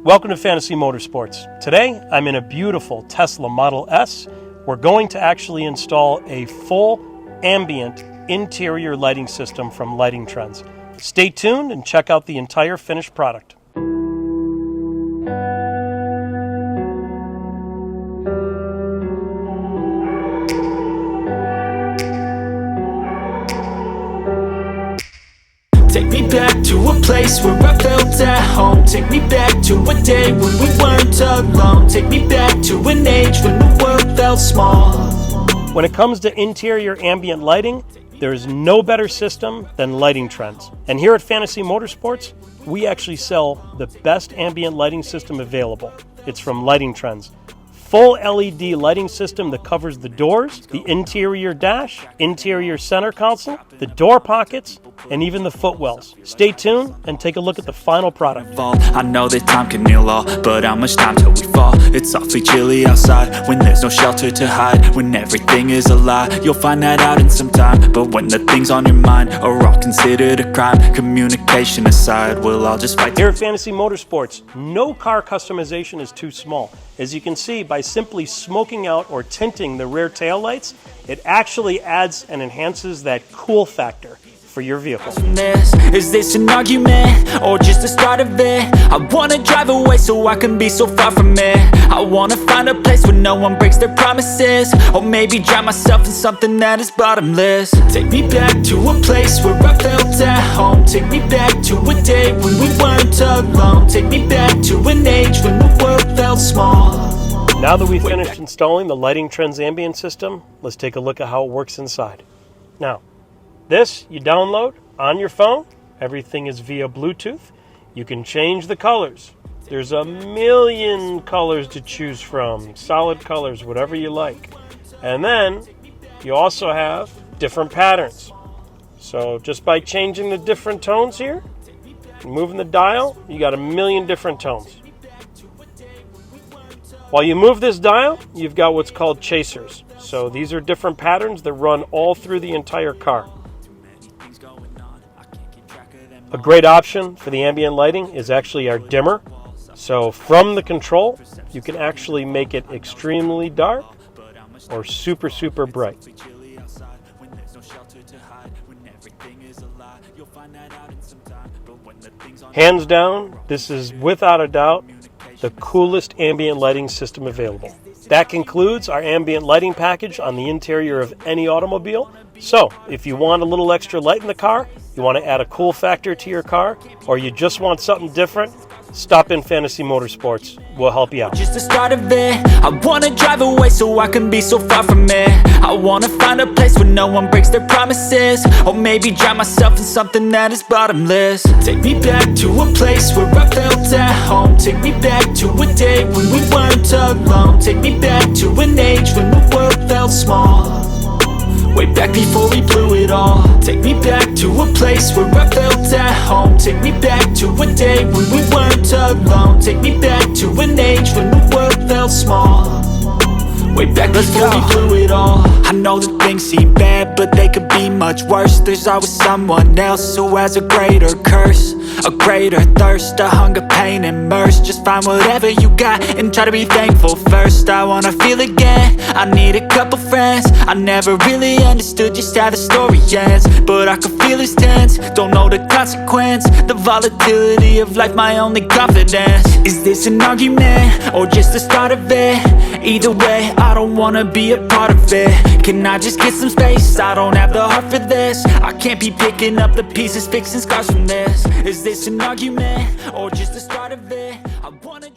Welcome to Fantasy Motorsports. Today, I'm in a beautiful Tesla Model S. We're going to actually install a full ambient interior lighting system from Lighting Trendz. Stay tuned and check out the entire finished product. Take me back to a place where I felt at home. Take me back to a day when we weren't alone. Take me back to an age when the world felt small. When it comes to interior ambient lighting, there is no better system than Lighting Trendz. And here at Fantasy Motorsports, we actually sell the best ambient lighting system available. It's from Lighting Trendz. Full LED lighting system that covers the doors, the interior dash, interior center console, the door pockets, and even the footwells. Stay tuned and take a look at the final product. I know that time can heal all, but how much time till we fall? It's awfully chilly outside when there's no shelter to hide. When everything is a lie, you'll find that out in some time. But when the things on your mind are all considered a crime, communication aside, we'll all just fight. Here at Fantasy Motorsports, no car customization is too small. As you can see, by simply smoking out or tinting the rear taillights, it actually adds and enhances that cool factor for your vehicle. Is this an argument or just the start of it? I wanna drive away so I can be so far from it. I wanna find a place where no one breaks their promises, or maybe drown myself in something that is bottomless. Take me back to a place where I felt at home. Take me back to a day when we weren't alone. Take me back to an age when the world felt small. Now that we've finished installing the Lighting Trendz ambient system, let's take a look at how it works inside. Now, this you download on your phone. Everything is via Bluetooth. You can change the colors. There's a million colors to choose from, solid colors, whatever you like. And then you also have different patterns. So just by changing the different tones here, moving the dial, you got a million different tones. While you move this dial, you've got what's called chasers. So these are different patterns that run all through the entire car. A great option for the ambient lighting is actually our dimmer. So from the control, you can actually make it extremely dark or super, super bright. Hands down, this is without a doubt the coolest ambient lighting system available. That concludes our ambient lighting package on the interior of any automobile. So, if you want a little extra light in the car, you want to add a cool factor to your car, or you just want something different, stop in Fantasy Motorsports. We'll help you out. Just the start of it. I wanna drive away so I can be so far from it. I wanna find a place where no one breaks their promises, or maybe drown myself in something that is bottomless. Take me back to a place where I felt at home. Take me back to a day when we weren't alone. Take me back to an age when the world felt small. Way back before we blew it all. Take me back to a place where I felt at home. Take me back to a day when we weren't alone. Take me back to an age when the world felt small. Way back before we blew it all. I know that things seem bad, but they could be much worse. There's always someone else who has a greater curse, a greater thirst, a hunger, pain, and mercy. Just find whatever you got and try to be thankful first. I wanna feel again, I need a couple friends. I never really understood just how the story ends, but I can feel it's tense, don't know the consequence. The volatility of life, my only confidence. Is this an argument, or just the start of it? Either way, I don't wanna be a part of it. Can I just get some space? I don't have the heart for this. I can't be picking up the pieces, fixing scars from this. Is this an argument, or just the start of it? I wanna